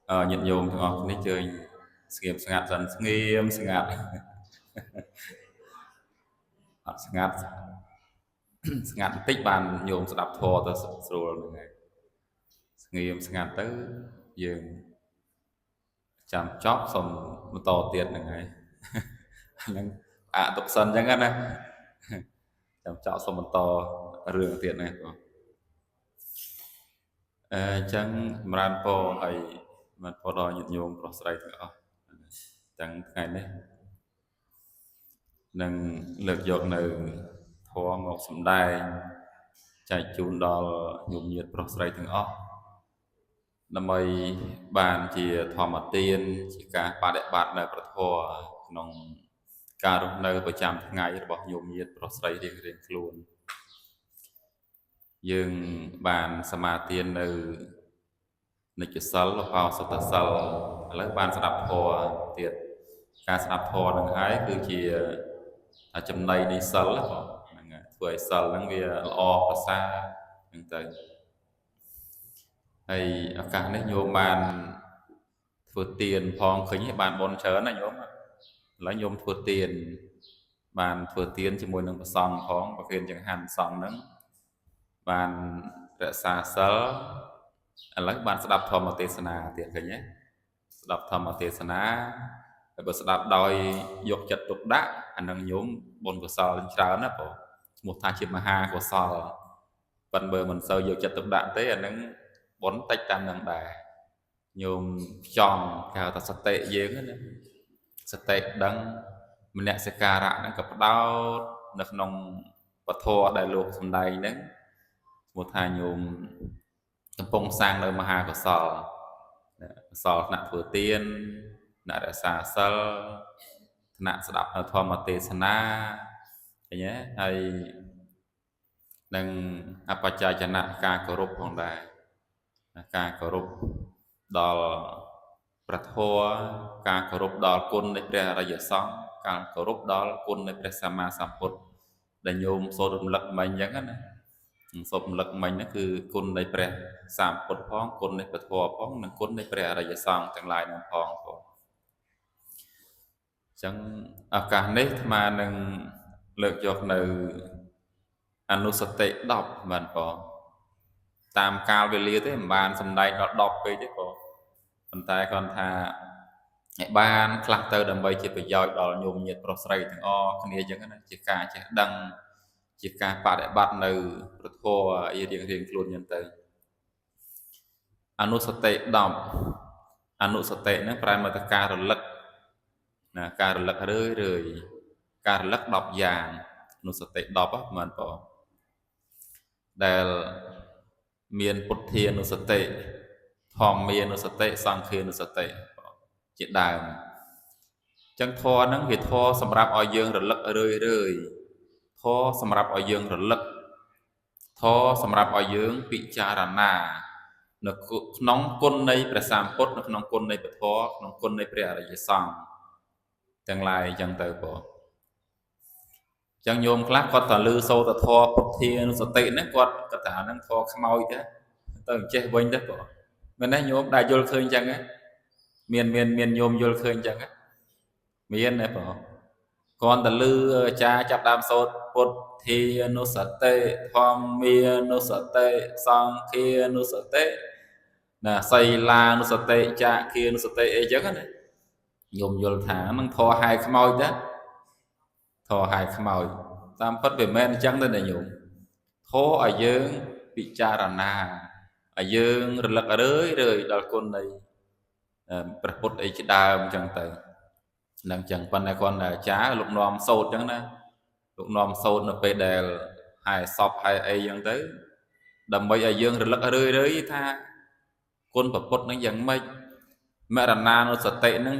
nhiệt nhômទាំងអស់គ្នាជើញស្ងៀមស្ងាត់សិនស្ងៀមស្ងាត់អត់ស្ងាត់ស្ងាត់បន្តិចបានញោមស្ដាប់ធម៌ទៅស្រួលហ្នឹងហើយស្ងៀមស្ងាត់ទៅយើងចាំចប់សុំបន្តទៀតហ្នឹងហើយហ្នឹងអតុសិនអញ្ចឹងណាចាំចប់សុំបន្តរឿងទៀតណាបងអញ្ចឹងចម្រើនពរឲ្យបានពរដល់ញាតិញោមប្រុសស្រីទាំងអស់ទាំងថ្ងៃនេះនឹងលើកយកនៅធម៌មកសម្ដែងចែកជូនដល់ញោមញាតិប្រុសស្រីទាំងអស់ដើម្បីបានជាធម្មទានជាការបដិបត្តិនៅប្រធមក្នុងការរស់នៅប្រចាំថ្ងៃរបស់ញោមញាតិប្រុសស្រីរៀងៗខ្លួនយើងបានសមាទាននៅនិច្ចសិលបោសតសិលឥឡូវបានស្ដាប់ធម៌ទៀតការស្ដាប់ធម៌នឹងហើយគឺជាចំណីនៃសិលហ្នឹងធ្វើឲ្យសិលហ្នឹងវាល្អប្រសើរហ្នឹងទៅហើយឱកាសនេះញោមបានធ្វើទានផងឃើញបានបនច្រើនណាញោមឥឡូវញោមធ្វើទានបានធ្វើទានជាមួយនឹងព្រះសង្ឃផងប្រគេនចង្ហាន់សង្ឃហ្នឹងបានរក្សាសិលឥឡូវបានស្ដាប់ធម្មទេសនាទៀតឃើញទេស្ដាប់ធម្មទេសនាហើយបើស្ដាប់ដោយយកចិត្តទុកដាក់អានឹងញោមបុណ្យកុសលច្រើនណាបងឈ្មោះថាជាមហាកុសលប៉ុន្តែបើមិនសូវយកចិត្តទុកដាក់ទេអានឹងបុណ្យតិចតាមនឹងដែរញោមខ្ចង់គេហៅថាសតិយើងណាសតិដឹងមនសិការៈហ្នឹងក៏ផ្ដោតនៅក្នុងពធដែលលោកសំដែងហ្នឹងឈ្មោះថាញោមកំពុងសាងនៅមហាកុសលកុសលថ្នាក់ធ្វើទានថ្នាក់រក្សាសិលថ្នាក់ស្ដាប់នៅធម្មទេសនាឃើញទេហើយនឹងអបច្ច័យចនៈការគោរពផងដែរការគោរពដល់ព្រះធម៌ការគោរពដល់គុណនៃព្រះអរិយសង្ឃការគោរពដល់គុណនៃព្រះសម្មាសម្ពុទ្ធដែលញោមសូត្ររំលឹកមិញអញ្ចឹងណាសូត្ររំលឹកមិញហ្នឹងគឺគុណនៃព្រះសម្ពុទ្ធផងគុណនៃព្រះធម៌ផងនិងគុណនៃព្រះអរិយសង្ឃទាំងឡាយនឹងផងអញ្ចឹងឱកាសនេះអាត្មានឹងលើកយកនៅអនុសតិ10បានបងតាមកាលវេលាទេមិនបានសំដែងដល់10ពេកទេបងប៉ុន្តែគាត់ថាឲ្យបានខ្លះទៅដើម្បីជាប្រយោជន៍ដល់ញោមញាតិប្រុសស្រីទាំងអស់គ្នាអញ្ចឹងណាជាការចេះដឹងជាការបដិបត្តិនៅប្រធមឲ្យរៀងខ្លួនអញ្ចឹងទៅអនុសតិ10អនុសតិហ្នឹងប្រែមកទៅការរលឹកណាការរលឹករឿយការរលឹក10យ៉ាងអនុសតិ10ហ្នឹងមែនបងដែលមានពុទ្ធានុសតិធម្មានុសតិសង្ឃានុសតិជាដើមអញ្ចឹងធម៌ហ្នឹងវាធម៌សម្រាប់ឲ្យយើងរលឹករឿយធម៌សម្រាប់ឲ្យយើងរលឹកធម៌សម្រាប់ឲ្យយើងពិចារណានៅក្នុងគុណនៃព្រះសម្ពុទ្ធនៅក្នុងគុណនៃព្រះធម៌ក្នុងគុណនៃព្រះអរិយសង្ឃទាំងឡាយអញ្ចឹងទៅបងចឹងញោមខ្លះគាត់ទៅលឺសូត្រធម៌ពុទ្ធានុសតិហ្នឹងគាត់ថាហ្នឹងធម៌ខ្មោចទៅចេះវិញទៅបងមែនទេញោមដែលយល់ឃើញចឹងមានញោមយល់ឃើញចឹងមានទេបងគាត់ទៅលឺអាចារ្យចាប់ដើមសូត្រពុទ្ធានុសតិធម្មានុសតិសង្ឃានុសតិណាសីលានុសតិចាគានុសតិអីចឹងណាញោមយល់ថាហ្នឹងធម៌ហាយខ្មោចទេធម៌ហាយខ្មោចតាមពិតវាមិនមែនអញ្ចឹងទេណាញោមធម៌ឲ្យយើងពិចារណាឲ្យយើងរលឹករឿយដល់គុណនៃព្រះពុទ្ធអីជាដើមអញ្ចឹងទៅនឹងអញ្ចឹងប៉ុន្តែគាត់អាចារ្យលោកនាំសូត្រអញ្ចឹងណាលោកនាំសូត្រនៅពេលដែលហើយសពហើយអីអញ្ចឹងទៅដើម្បីឲ្យយើងរលឹករឿយថាគុណព្រះពុទ្ធនឹងយ៉ាងម៉េចមរណានុសតិនឹង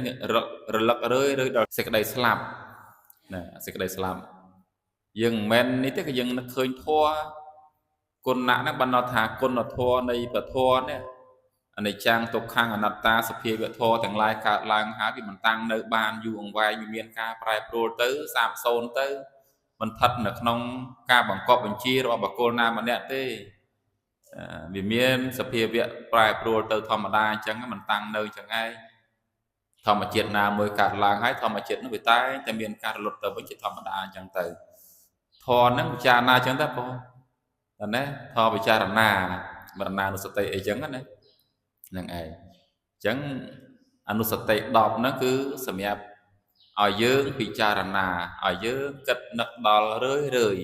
រលឹករឿយដល់សេចក្តីស្លាប់ណាសេចក្តីស្លាប់យើងមិនមែននេះទេក៏យើងនឹកឃើញធម៌គុណៈហ្នឹងបានន័យថាគុណធម៌នៃពធនេះអនិច្ចំទុក្ខំអនត្តាសភាវធម៌ទាំងឡាយកើតឡើងហើយវាមិនតាំងនៅបានយូរអង្វែងវាមានការប្រែប្រួលទៅសាបសូន្យទៅមិនស្ថិតនៅក្នុងការបង្កប់បញ្ជារបស់បុគ្គលណាម្នាក់ទេ vì miền sập hiệp viện prai pro từ thầm đa chẳng mình tăng nơi chẳng ai thầm mà chuyện nào mới cả làng hay thầm mà chuyện nó bị taiแต่មានការលុតទៅវិញជាធម្មតាអញ្ចឹងទៅធរហ្នឹងពិចារណាអញ្ចឹងទៅបងណាធរពិចារណាបរណានុសតិអីចឹងណាហ្នឹងឯងអញ្ចឹងអនុសតិ10ហ្នឹងគឺសម្រាប់ឲ្យយើងពិចារណាឲ្យយើងគិតនឹកដល់រឿយ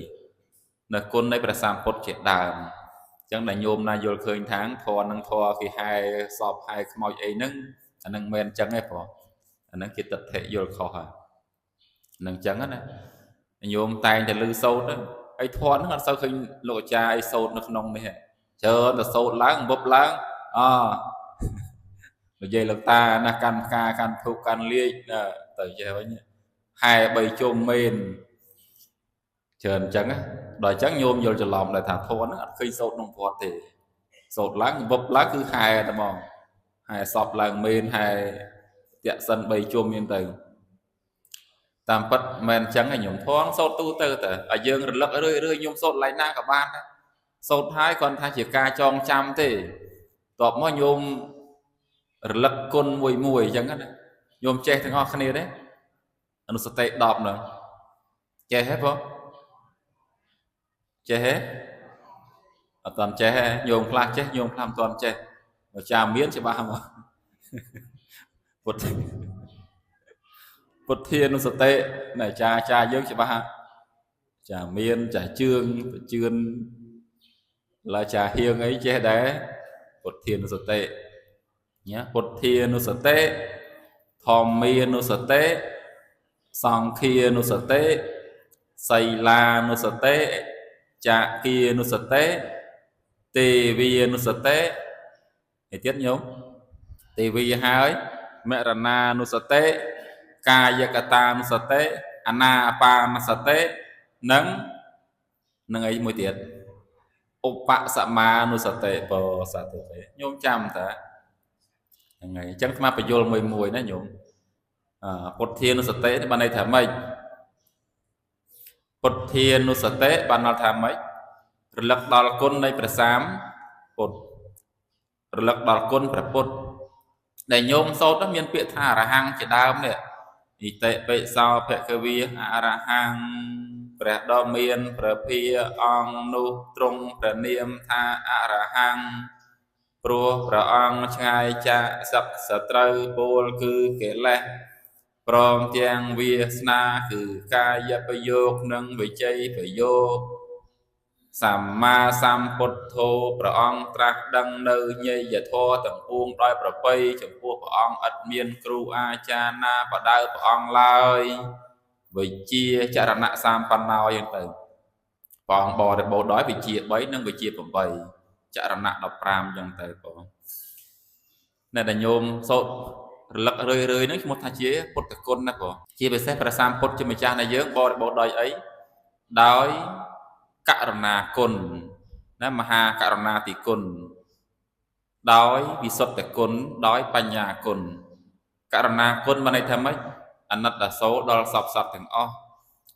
នៅគុណនៃព្រះសម្ពុទ្ធជាដើមអញ្ចឹងដែលញោមណាយល់ឃើញថាងធរនឹងធរគេហែសពហែខ្មោចអីហ្នឹងអាហ្នឹងមិនមែនអញ្ចឹងទេបងអាហ្នឹងគេទិដ្ឋិយល់ខុសហើយហ្នឹងអញ្ចឹងណាញោមតែងតែលឺសូត្រហើយធរហ្នឹងអត់សូវឃើញលោកអាចារ្យសូត្រនៅក្នុងនេះច្រើនតែសូត្រឡើងបុបឡើងនិយាយលោកតាណាកាន់ផ្កាកាន់ធូបកាន់លាជទៅចេះវិញហែ3ជុំមេនច្រើនអញ្ចឹងដល់អញ្ចឹងញោមយល់ច្រឡំដែរថាធនហ្នឹងអត់ឃើញសូត្រក្នុងវត្តទេសូត្រឡើងវឹបឡើងគឺហែតែហ្មងហែសពឡើងមេនហែតាក់សិន3ជុំមានទៅតាមពិតមិនអញ្ចឹងឯងញោមធនសូត្រទូទៅតែឲ្យយើងរលឹករឿយញោមសូត្រឡៃណាក៏បានដែរសូត្រហើយគ្រាន់ថាជាការចងចាំទេតបមកញោមរលឹកគុណមួយអញ្ចឹងណាញោមចេះទាំងអស់គ្នាទេអនុសតិ10ហ្នឹងចេះហ៎បងចេះហ៎អត់តាន់ចេះហ៎ញោមខ្លះចេះញោមខ្លះមិនតាន់ចេះចាមានច្បាស់មកពុទ្ធានុសតិណែចាយើងច្បាស់ចាមានចាជឿនឡាចាហៀងអីចេះដែរពុទ្ធានុសតិញ៉ាពុទ្ធានុសតិធម្មានុសតិសង្ឃានុសតិសីលានុសតិចាគានុសតិទេវីនុសតិឯទៀតញោមទេវីហើយមរណានុសតិកាយកតានុសតិអនាបានសតិនិងអីមួយទៀតឧបសមានុសតិបសតិញោមចាំតាហ្នឹងហើយអញ្ចឹងស្មាបញ្យលមួយណាញោមពុទ្ធានុសតិនេះបានន័យថាម៉េចពុទ្ធានុសតិបានន័យថាម៉េចរលឹកដល់គុណនៃព្រះសម្ពុទ្ធរលឹកដល់គុណព្រះពុទ្ធដែលញោមសូត្រមានពាក្យថាអរហង្គជាដើមនេះឥតិពិសោភគវីអរហង្គព្រះដ៏មានព្រះភិអង្គនោះទ្រង់ព្រះនាមថាអរហង្គព្រោះព្រះអង្គឆ្ងាយចាកសត្រូវពលគឺកិលេសព្រមទាំងវាសនាគឺកាយប្រយោគនិងវិជ័យប្រយោគសម្មាសម្ពុទ្ធោព្រះអង្គត្រាស់ដឹងនៅញយធម៌ទាំងពួងដោយប្រពៃចំពោះព្រះអង្គឥតមានគ្រូអាចារ្យណាបដៅព្រះអង្គឡើយវិជាចរណៈសម្បណ្ណោយ៉ាងទៅព្រះអង្គបរិបូរណ៍ដោយវិជា3និងវិជា8ចរណៈ15យ៉ាងទៅបងនៅដែលញោមសូត្ររលឹករឿយហ្នឹងឈ្មោះថាជាពុទ្ធគុណណាបងជាពិសេសព្រះសម្ពុទ្ធជាម្ចាស់នៃយើងបរិបូរណ៍ដោយអីដោយករណាគុណណាមហាករណាទីគុណដោយវិសុទ្ធគុណដោយបញ្ញាគុណករណាគុណបានន័យថាម៉េចអាណិតអាសូរដល់សពសត្វទាំងអស់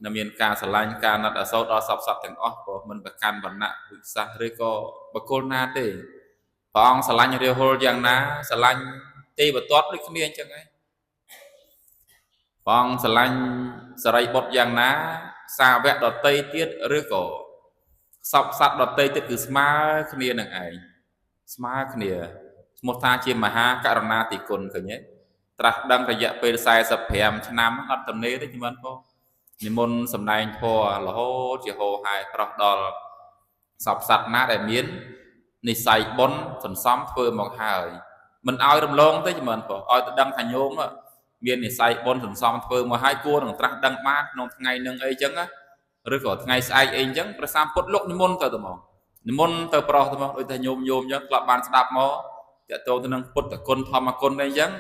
ដែលមានការស្រឡាញ់ការអាណិតអាសូរដល់សពសត្វទាំងអស់ព្រោះមិនប្រកាន់វណ្ណៈវិសាសឬក៏បុគ្គលណាទេព្រះអង្គស្រឡាញ់រាហុលយ៉ាងណាស្រឡាញ់ទេវទត្តដូចគ្នាអញ្ចឹងឯងព្រះអង្គស្រឡាញ់សរិបុត្រយ៉ាងណាសាវកដតីទៀតឬក៏សពសត្វដតីទៀតគឺស្មើគ្នានឹងឯងស្មើគ្នាឈ្មោះថាជាមហាករណាទីគុណឃើញទេត្រាស់ដឹងរយៈពេល45ឆ្នាំអត់ទំនេរទេជំនាន់ផងនិមន្តសម្ដែងធម៌រហូតជាហោហែប្រោះដល់សពសត្វណាដែលមាននិស័យបុណ្យសន្សំធ្វើមកហើយមិនឲ្យរំលងទេជំនាន់ផងឲ្យទៅដឹងថាញោមមាននិស័យបុណ្យសន្សំធ្វើមកហើយគួរនឹងត្រាស់ដឹងបានក្នុងថ្ងៃនឹងអីចឹងណាឬក៏ថ្ងៃស្អែកអីអញ្ចឹងព្រះសម្ពុទ្ធលោកនិមន្តទៅមកនិមន្តទៅប្រោះទៅមកដូចតែញោមអញ្ចឹងធ្លាប់បានស្ដាប់មកតើតើទៅនឹងពុទ្ធគុណធម្មគុណអីអញ្ចឹង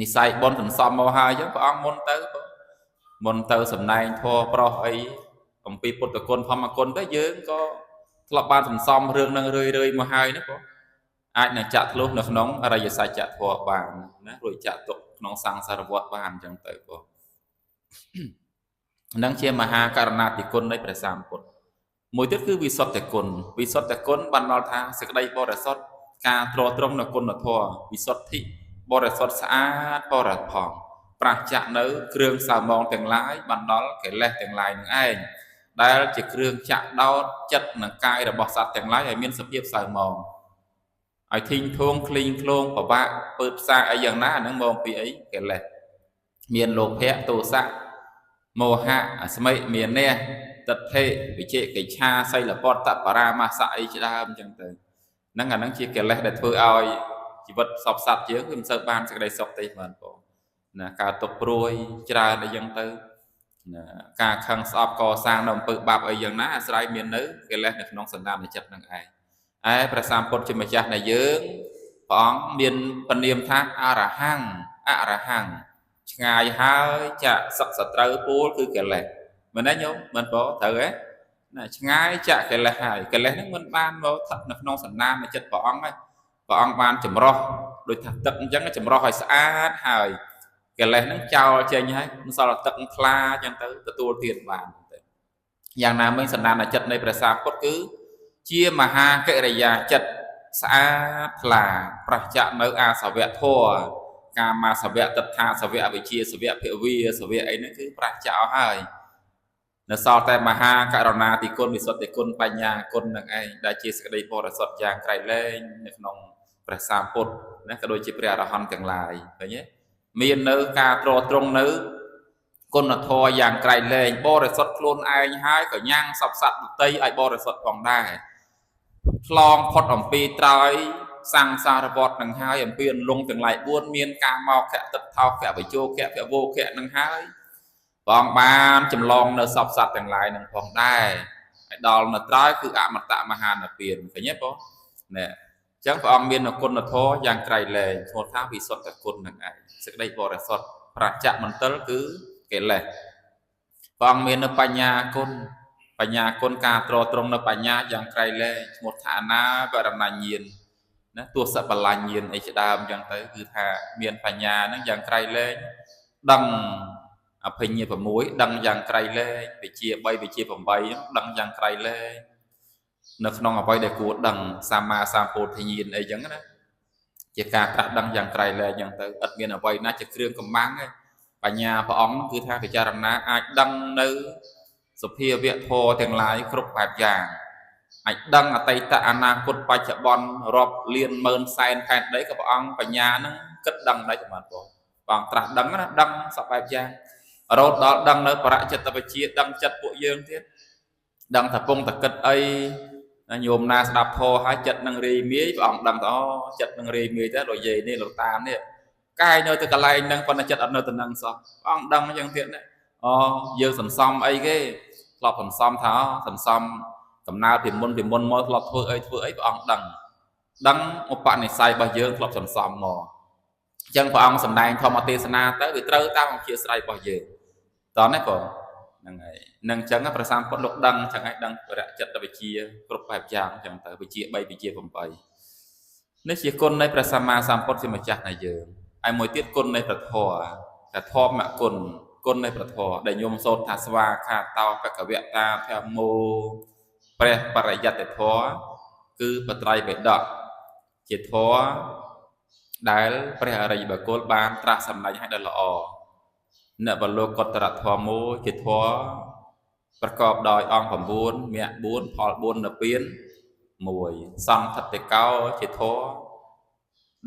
និស័យបុណ្យសន្សំមកហើយអញ្ចឹងព្រះអង្គមុនទៅសម្ដែងធម៌ប្រោះអីអំពីពុទ្ធគុណធម្មគុណទៅយើងក៏ធ្លាប់បានសន្សំរឿងនឹងរឿយមកហើយណាបងអាចនឹងចាក់ធ្លុះនៅក្នុងអរិយសច្ចធម៌បានណារួចចាក់ទុកក្នុងសង្សារវដ្តបានអញ្ចឹងទៅបងនឹងជាមហាករណាតិគុណនៃព្រះសម្ពុទ្ធ មួយទៀតគឺវិសុទ្ធិគុណវិសុទ្ធិគុណបានដល់ថាសេចក្តីបរិសុទ្ធការទ្រាំទ្រង់នៅគុណធម៌វិសុទ្ធិបរិសុទ្ធស្អាតបរិផង់ប្រះចាក់នៅគ្រឿងសៅមងទាំងឡាយបានដល់កិលេសទាំងឡាយនឹងឯងដែលជាគ្រឿងចាក់ដោតចិត្តនិងកាយរបស់សត្វទាំងឡាយឲ្យមានសភាពសៅមងឲ្យធីងធួងឃ្លីងឃ្លោងពិបាកពើផ្សាអីយ៉ាងណាហ្នឹងមកពីអីកិលេសមានលោភៈទោសៈមោហៈអស្មិមានះទិដ្ឋិវិជិកិច្ឆាសីលពតបរាមាសៈអីជាដើមអញ្ចឹងទៅហ្នឹងអាហ្នឹងជាកិលេសដែលធ្វើឲ្យជីវិតសពសត្វយើងវាមិនសូវបានសេចក្តីសុខទេបងប្អូនណាការទុកព្រួយច្រើនអីចឹងទៅណាការខឹងស្អប់កសាងនៅអំពើបាបអីយ៉ាងណាអាស្រ័យមាននៅកិលេសនៅក្នុងសន្តានចិត្តហ្នឹងឯងព្រះសម្ពុទ្ធជាម្ចាស់នៃយើងព្រះអង្គមានពនាមថាអរហង្គអរហង្គឆ្ងាយហើយចាក់សឹកសត្រូវពូលគឺកិលេសមែនទេញោមមែនបងត្រូវទេណាឆ្ងាយចាក់កិលេសហើយកិលេសហ្នឹងមិនបានមកស្ថិតនៅក្នុងសន្តាននៃចិត្តព្រះអង្គទេព្រះអង្គបានចម្រោះដូចថាទឹកអញ្ចឹងចម្រោះឲ្យស្អាតហើយកិលេសហ្នឹងចោលចេញហើយមិនសល់ទឹកថ្លាអញ្ចឹងទៅទទួលទានបានទៅយ៉ាងណាមិញសន្តានចិត្តនៃព្រះសាពុទ្ធគឺជាមហាកិរិយាចិត្តស្អាតថ្លាប្រះចាក់នៅអាសវៈធម៌កាមាសវៈទិដ្ឋាសវៈវិជាសវៈភវាសវៈអីហ្នឹងគឺប្រះចាក់ហើយនៅសល់តែមហាករុណាតិគុណវិសុទ្ធិគុណបញ្ញាគុណនឹងឯងដែលជាសេចក្តីបរិសុទ្ធយ៉ាងក្រៃលែងនៅក្នុងព្រះសម្ពុទ្ធណាក៏ដូចជាព្រះអរហន្តទាំងឡាយឃើញទេមាននៅការទ្រទ្រង់នៅគុណធម៌យ៉ាងក្រៃលែងបរិសុទ្ធខ្លួនឯងហើយក៏ញ៉ាំងសពសត្វដទៃឲ្យបរិសុទ្ធផងដែរឆ្លងផុតអំពីត្រើយសង្សារវដ្តនឹងហើយអំពីអន្លង់ទាំងឡាយ4មានការមកខៈទឹកថោខៈវិជោខៈភវោខៈនឹងហើយព្រះអង្គបានចម្លងនៅសពសត្វទាំងឡាយនឹងផងដែរហើយដល់នៅត្រើយគឺអមតៈមហានិព្វានឃើញទេបងណែអញ្ចឹងព្រះអង្គមានគុណធម៌យ៉ាងក្រៃលែងឈ្មោះថាវិសុទ្ធិគុណនឹងឯងសេចក្តីបរិសុទ្ធប្រច្ចៈមន្ទិលគឺកិលេសព្រះអង្គមាននៅបញ្ញាគុណបញ្ញាគុណការទ្រទ្រង់នៅបញ្ញាយ៉ាងក្រៃលែងឈ្មោះថាអនាបរណញ្ញាណណាទស្សបលាញាណអីជាដើមអញ្ចឹងទៅគឺថាមានបញ្ញាហ្នឹងយ៉ាងក្រៃលែងដឹងអភិញ្ញា6ដឹងយ៉ាងក្រៃលែងវិជា3វិជា8ដឹងយ៉ាងក្រៃលែងនៅក្នុងអ្វីដែលគួរដឹងសម្មាសម្ពោធិញ្ញាណអីចឹងណាជាការត្រាស់ដឹងយ៉ាងក្រៃលែងចឹងទៅឥតមានអ្វីណាជាគ្រឿងកំបាំងទេបញ្ញាព្រះអង្គគឺថាពិចារណាអាចដឹងនៅសភាវៈធម៌ទាំងឡាយគ្រប់បែបយ៉ាងអាចដឹងអតីតអនាគតបច្ចុប្បន្នរាប់លានម៉ឺនសែនខែដីក៏ព្រះអង្គបញ្ញាហ្នឹងគិតដឹងដែរចំណាត់បងត្រាស់ដឹងណាដឹងសពបែបយ៉ាងរហូតដល់ដឹងនៅបរចិត្តវិជាដឹងចិត្តពួកយើងទៀតដឹងថាពងតគិតអីញោមណាស្ដាប់ធម៌ហើយចិត្តនឹងរីមាយព្រះអង្គដឹងថាអូចិត្តនឹងរីមាយទៅលោកយាយនេះលោកតានេះកាយនៅទៅកន្លែងហ្នឹងប៉ុន្តែចិត្តអត់នៅទៅនឹងសោះព្រះអង្គដឹងអញ្ចឹងទៀតណាអូយើងសន្សំអីគេធ្លាប់សន្សំថាសន្សំកំណើតពីមុនមកធ្លាប់ធ្វើអីព្រះអង្គដឹងឧបនិស្ស័យរបស់យើងធ្លាប់សន្សំមកអញ្ចឹងព្រះអង្គសម្ដែងធម្មទេសនាទៅវាត្រូវតាមអធិស្ស្រ័យរបស់យើងតោះណាបងហ្នឹងហើយនឹងអញ្ចឹងព្រះសម្ពុទ្ធលោកដឹងអញ្ចឹងឲ្យដឹងបរិចិត្តវិជាគ្រប់បែបយ៉ាងអញ្ចឹងទៅវិជា3វិជា8នេះជាគុណនៃព្រះសម្មាសម្ពុទ្ធជាម្ចាស់នៃយើងហើយមួយទៀតគុណនៃព្រះធម៌តែធម្មគុណនៃព្រះធម៌ដែលញោមសូត្រថាស្វាខាតោបកវតាធម្មោព្រះបរិយត្តិធម៌គឺបត្រៃបេដកជាធម៌ដែលព្រះអរិយបុគ្គលបានត្រាស់សម្ដែងឲ្យដ៏ល្អនវលោកតរធម៌ជាធម៌ប្រកបដោយអង្គ9មគ្គ4ផល4និព្វាន1សន្ធតិកោជាធម៌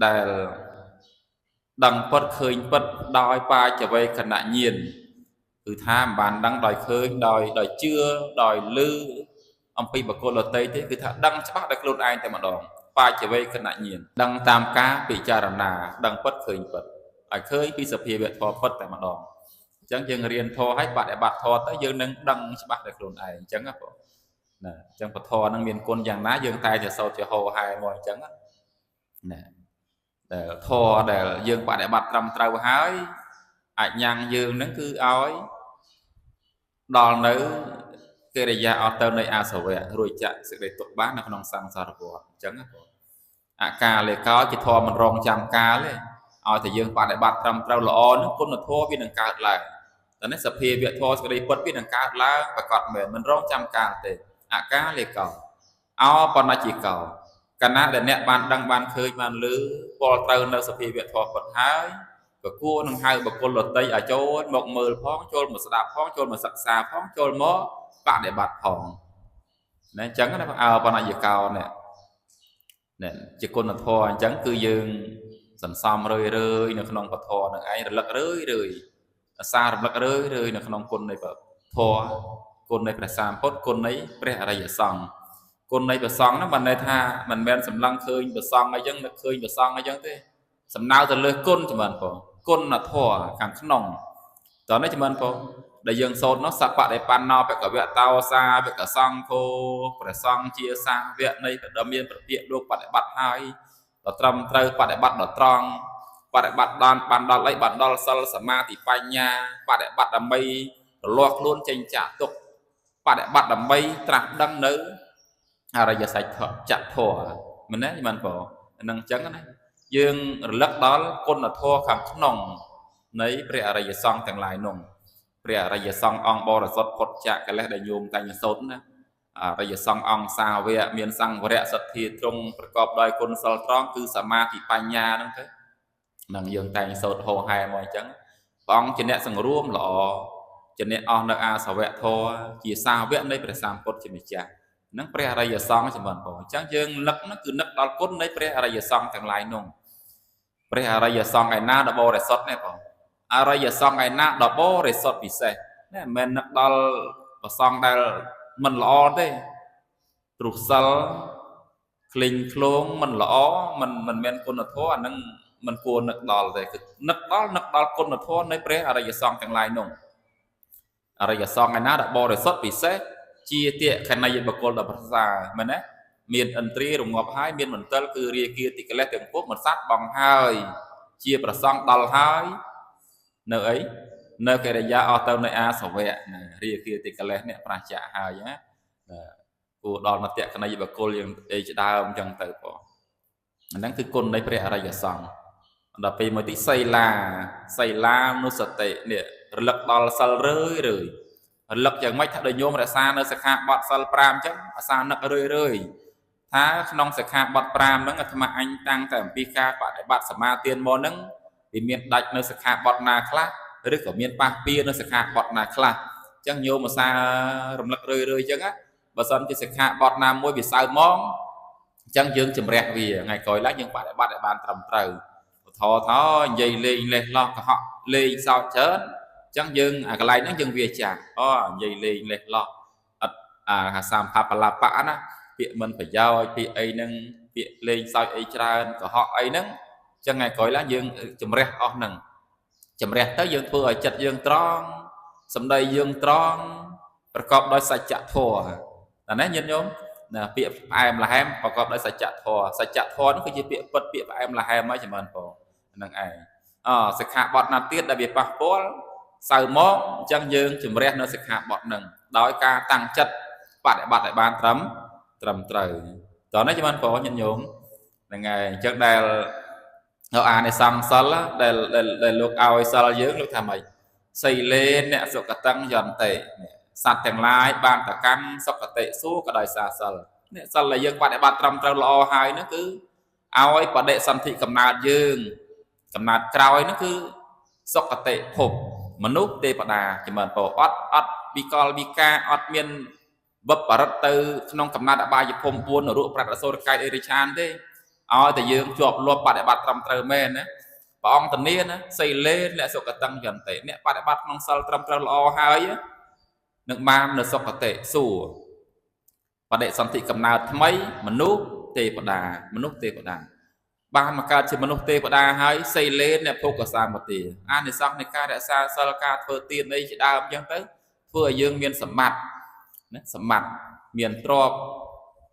ដែលដឹងពិតឃើញពិតដោយបាចវេខណញ្ញាណគឺថាមិនបានដឹងដោយឃើញដោយជឿដោយឮអំពីបុគ្គលដទៃទេគឺថាដឹងច្បាស់ដោយខ្លួនឯងតែម្ដងបាចវេខណញ្ញាណដឹងតាមការពិចារណាដឹងពិតឃើញពិតឲ្យឃើញពីសភាវៈធម៌ពិតតែម្ដងអញ្ចឹងយើងរៀនធម៌ឲ្យបដិបត្តិធម៌ទៅយើងនឹងដឹងច្បាស់ដោយខ្លួនឯងអញ្ចឹងណាបងណាអញ្ចឹងពធនឹងមានគុណយ៉ាងណាយើងតែជាសូត្រជាហោហែមកអញ្ចឹងណាដែលធម៌ដែលយើងបដិបត្តិត្រឹមត្រូវហើយអាចញ៉ាំងយើងនឹងគឺឲ្យដល់នៅកិរិយាអត់ទៅនៃអាសវៈរួចចាក់សេចក្តីទុកបាននៅក្នុងសង្សារវដ្តអញ្ចឹងណាបងអាកាលេកោជាធម៌មិនរងចាំកាលទេឲ្យតែយើងបដិបត្តិត្រឹមត្រូវល្អនឹងគុណធម៌វានឹងកើតឡើងតែនេះសភាវៈធម៌សេចក្តីពិតវានឹងកើតឡើងប្រកបមែនមិនរងចាំកាលទេ អាកាលេកោអោបណ្ណាជាកោកណាដែលអ្នកបានដឹងបានឃើញបានឮពលត្រូវនៅសភាវៈធម៌ពិតហើយក៏គួរនឹងហៅបុគ្គលដទៃឲ្យចូលមកមើលផងចូលមកស្ដាប់ផងចូលមកសិក្សាផងចូលមកបដិបត្តិផងណាអញ្ចឹងណាអោបណ្ណាជាកោនេះជាគុណធម៌អញ្ចឹងគឺយើងសន្សំរឿយនៅក្នុងពធនឹងឯងរលឹករឿយអាសាររំលឹករឿយនៅក្នុងគុណនៃពធគុណនៃព្រះសម្ពុទ្ធគុណនៃព្រះអរិយសង្ឃគុណនៃព្រះសង្ឃហ្នឹងមិនន័យថាមិនមែនសម្លឹងឃើញព្រះសង្ឃអីចឹងនឹកឃើញព្រះសង្ឃអីចឹងទេសំដៅទៅលើគុណចម្រើនផងគុណធម៌ខាងក្នុងតើនេះចម្រើនផងដែលយើងសូត្រនោះសពបដិបណ្ណោបកវៈតោសាវកសង្ឃោព្រះសង្ឃជាសាវកនៃបដិមានប្រតិលោកបដិបត្តិហើយដល់ត្រឹមត្រូវបដិបត្តិដល់ត្រង់បដិបត្តិបានដល់អីបានដល់សិលសមាធិបញ្ញាបដិបត្តិដើម្បីរលាស់ខ្លួនចេញចាកទុក្ខបដិបត្តិដើម្បីត្រាស់ដឹងនៅអរិយសច្ចចធម៌មែនទេមិនបងហ្នឹងអញ្ចឹងណាយើងរលឹកដល់គុណធម៌ខាងក្នុងនៃព្រះអរិយសង្ឃទាំងឡាយនោះព្រះអរិយសង្ឃអង្គបរិសុទ្ធផុតចាកកិលេសដែលញោមតែញសូត្រណាអរិយសង្ឃអង្គសាវកមានសង្វរៈសទ្ធាត្រង់ប្រកបដោយគុណសិលត្រង់គឺសមាធិបញ្ញាហ្នឹងទៅនឹងយើងតែងសូត្រហោហែមកអញ្ចឹងព្រះអង្គជាអ្នកសង្រួមល្អជាអ្នកអស់នៅអាសវៈធម៌ជាសាវកនៃព្រះសម្ពុទ្ធជាម្ចាស់នឹងព្រះអរិយសង្ឃចម្រើនបងអញ្ចឹងយើងនឹកហ្នឹងគឺនឹកដល់គុណនៃព្រះអរិយសង្ឃទាំងឡាយនោះព្រះអរិយសង្ឃឯណាដ៏បរិសុទ្ធនេះបងអរិយសង្ឃឯណាដ៏បរិសុទ្ធពិសេសណាមិនមែននឹកដល់ព្រះសង្ឃដែលមិនល្អទេទ្រុសិលក្លែងឃ្លោងមិនល្អមិនមែនគុណធម៌អានឹងមិនគួរនឹកដល់ទេគឺនឹកដល់គុណធម៌នៃព្រះអរិយសង្ឃទាំងឡាយនោះអរិយសង្ឃឯណាដ៏បរិសុទ្ធពិសេសជាទាខណីយបុគ្គលដ៏ប្រសើរមែនទេមានឥន្ទ្រារងាប់ហើយមានមន្ទិលគឺរាគាតិកិលេសទាំងពុកមិនសាត់បងហើយជាប្រសង្ឃដល់ហើយនៅអីនៅកិរិយាអស់ទៅនៅអាសវៈរាគាតិកិលេសនេះប្រឆាហើយណាគួរដល់មតិកណីយបុគ្គលយើងអីជាដើមអញ្ចឹងទៅបងអាហ្នឹងគឺគុណនៃព្រះអរិយសង្ឃដល់ពេលមកទីសីឡានុសតិនេះរលឹកដល់សិលរឿយរលឹកយ៉ាងម៉េចថាដោយញោមរក្សានៅសិក្ខាបទសិល5អញ្ចឹងអាសានឹករឿយថាក្នុងសិក្ខាបទ5ហ្នឹងអាត្មាអញតាំងតែអំពីការបដិបត្តិសមាទានមកហ្នឹងវាមានដាច់នៅសិក្ខាបទណាខ្លះឬក៏មានប៉ះពៀនៅសិក្ខាបទណាខ្លះអញ្ចឹងញោមអាសារំលឹករឿយអញ្ចឹងណាបើសិនជាសិក្ខាបទណាមួយវាសើមងអញ្ចឹងយើងជំរះវាថ្ងៃក្រោយឡើងយើងបដិបត្តិឲ្យបានត្រឹមត្រូវថនិយាយលេងលេះលោះកុហកលេងសើចច្រើនអញ្ចឹងយើងអាកន្លែងហ្នឹងយើងវាចាស់និយាយលេងលេះលោះអត់អាសម្ផបលបៈណាពាក្យមិនប្រយោជន៍ពាក្យអីហ្នឹងពាក្យលេងសើចអីច្រើនកុហកអីហ្នឹងអញ្ចឹងថ្ងៃក្រោយឡើងយើងជំរះអស់ហ្នឹងជំរះទៅយើងធ្វើឲ្យចិត្តយើងត្រង់សម្ដីយើងត្រង់ប្រកបដោយសច្ចធម៌តែណាញាតិញោមណាពាក្យផ្អែមល្ហែមប្រកបដោយសច្ចធម៌នោះគឺជាពាក្យពិតពាក្យផ្អែមល្ហែមហើយចម្រើនពរហ្នឹងឯងសិក្ខាបទណាទៀតដែលវាប៉ះពាល់សៅមកអញ្ចឹងយើងជំរះនៅសិក្ខាបទហ្នឹងដោយការតាំងចិត្តបដិបត្តិឲ្យបានត្រឹមត្រូវតោះនេះចម្រើនពរញាតិញោមហ្នឹងឯងអញ្ចឹងដែលអានិសង្សសិលដែលលោកឲ្យសិលយើងលោកថាម៉េចសីលេអ្នកសុគតੰយន្តិសត្វទាំងឡាយបានប្រកាន់សុគតិសួគ៌ក៏ដោយសារសិលនេះសិលដែលយើងបដិបត្តិត្រឹមត្រូវល្អហើយហ្នឹងគឺឲ្យបដិសន្ធិកំណើតយើងកំណើតក្រោយហ្នឹងគឺសុគតិភពមនុស្សទេវតាចម្រើនពរអត់វិកលវិការអត់មានវឹបបរិទ្ធទៅក្នុងកំណើតអបាយភព4នរកប្រាត់អសុរកាយអេរិឆានទេឲ្យតែយើងជាប់លាប់បដិបត្តិត្រឹមត្រូវមែនណាព្រះអង្គធានាណាសីលេអ្នកសុគតੰយន្តិអ្នកបដិបត្តិក្នុងសិលត្រឹមត្រូវល្អហើយនឹងបាននៅសុគតិសួគ៌បដិសន្ធិកំណើតថ្មីមនុស្សទេវតាបានមកកើតជាមនុស្សទេវតាហើយសីលេអ្នកភោគសាមតិអានិសង្ឃនៃការរក្សាសិលការធ្វើទានអីជាដើមអញ្ចឹងទៅធ្វើឲ្យយើងមានសម្បត្តិណាសម្បត្តិមានទ្រព្យ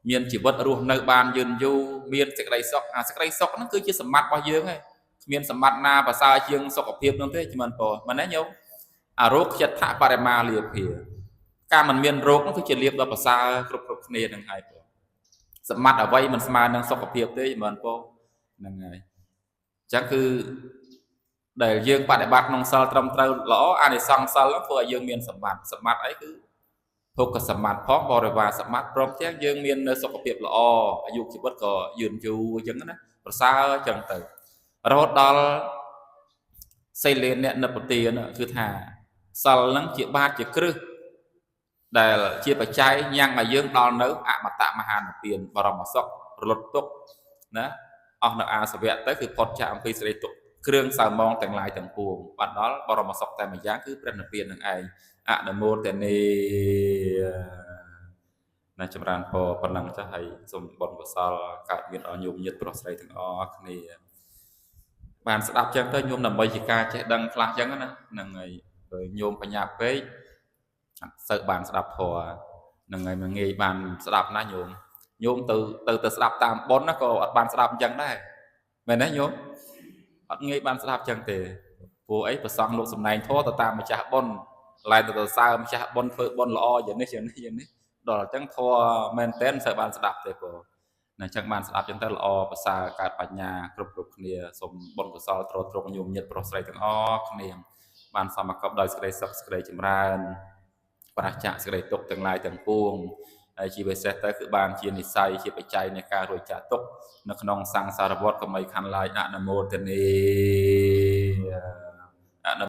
មានជីវិតរស់នៅបានយឺនយូរមានសេចក្តីសុខសេចក្តីសុខហ្នឹងគឺជាសម្បត្តិរបស់យើងឯងគ្មានសម្បត្តិណាប្រសើរជាងសុខភាពនោះទេជំនពរមែនទេញោមអារោគចិត្តថបរិមាលាភាការមិនមានរោគនោះគឺជាលៀបដ៏ប្រសើរគ្រប់គ្នានឹងហើយពរសម្បត្តិអ្វីមិនស្មើនឹងសុខភាពទេជំនពរហ្នឹងហើយអញ្ចឹងគឺដែលយើងបដិបត្តិក្នុងសិលត្រឹមត្រូវល្អអានិសង្សសិលធ្វើឲ្យយើងមានសម្បត្តិអីគឺ ភោគសម្បត្តិផងបរិវារសម្បត្តិព្រមទាំងយើងមាននៅសុខភាពល្អអាយុជីវិតក៏យឺនយូរអញ្ចឹងណាប្រសើរអញ្ចឹងទៅរហូតដល់សិលេននិព្វទានគឺថាសិលហ្នឹងជាបាតជាគ្រឹះដែលជាបច្ច័យញ៉ាំងឲ្យយើងដល់នៅអមតៈមហានិព្វានបរមសុខរលត់ទុកណាអស់នៅអាសវៈទៅគឺផុតចាកអំពីសេរីទុក្ខគ្រឿងសៅមងទាំងឡាយទាំងពួងបានដល់បរមសុខតែម្យ៉ាងគឺព្រះនិព្វាននឹងឯងអនុមោទនីណាចម្រើនពរប៉ុណ្ណឹងចាស់ហើយសូមបុណ្យកុសលកើតមានដល់ញោមញាតិប្រុសស្រីទាំងអស់គ្នាបានស្ដាប់ចឹងទៅញោមដើម្បីជាការចេះដឹងខ្លះចឹងណាហ្នឹងហើយញោមបញ្ញាពេកអត់សូវបានស្ដាប់ធម៌ហ្នឹងហើយមិនងាយបានស្ដាប់ណាញោមទៅស្ដាប់តាមប៉ុនណាក៏អត់បានស្ដាប់អញ្ចឹងដែរមែនទេញោមអត់ងាយបានស្ដាប់អញ្ចឹងទេព្រោះអីប្រសង់លោកសំដែងធម៌ទៅតាមម្ចាស់ប៉ុនឡែកទៅសើម្ចាស់ប៉ុនធ្វើប៉ុនល្អយ៉ាងនេះយ៉ាងនេះយ៉ាងនេះដល់អញ្ចឹងធម៌មែនតែនសូវបានស្ដាប់ទេព្រោះណាអញ្ចឹងបានស្ដាប់អញ្ចឹងទៅល្អប្រសើរកើតបញ្ញាគ្រប់គ្នាសូមបុណ្យកុសលទ្រទ្រង់ញោមញាតិប្រុសស្រីទាំងអស់គ្នាបានសមគប់ដោយសេចក្តីសុខសេចក្តីចម្រើនប្រាសចាកសេចក្តីទុក្ខទាំងឡាយទាំងពួងហើយជាពិសេសទៅគឺបានជានិស័យជាបច្ច័យនៃការរួចចាកទុក្ខនៅក្នុងសង្សារវដ្តកុំឲ្យខាន់ឡើយអនុមោទនី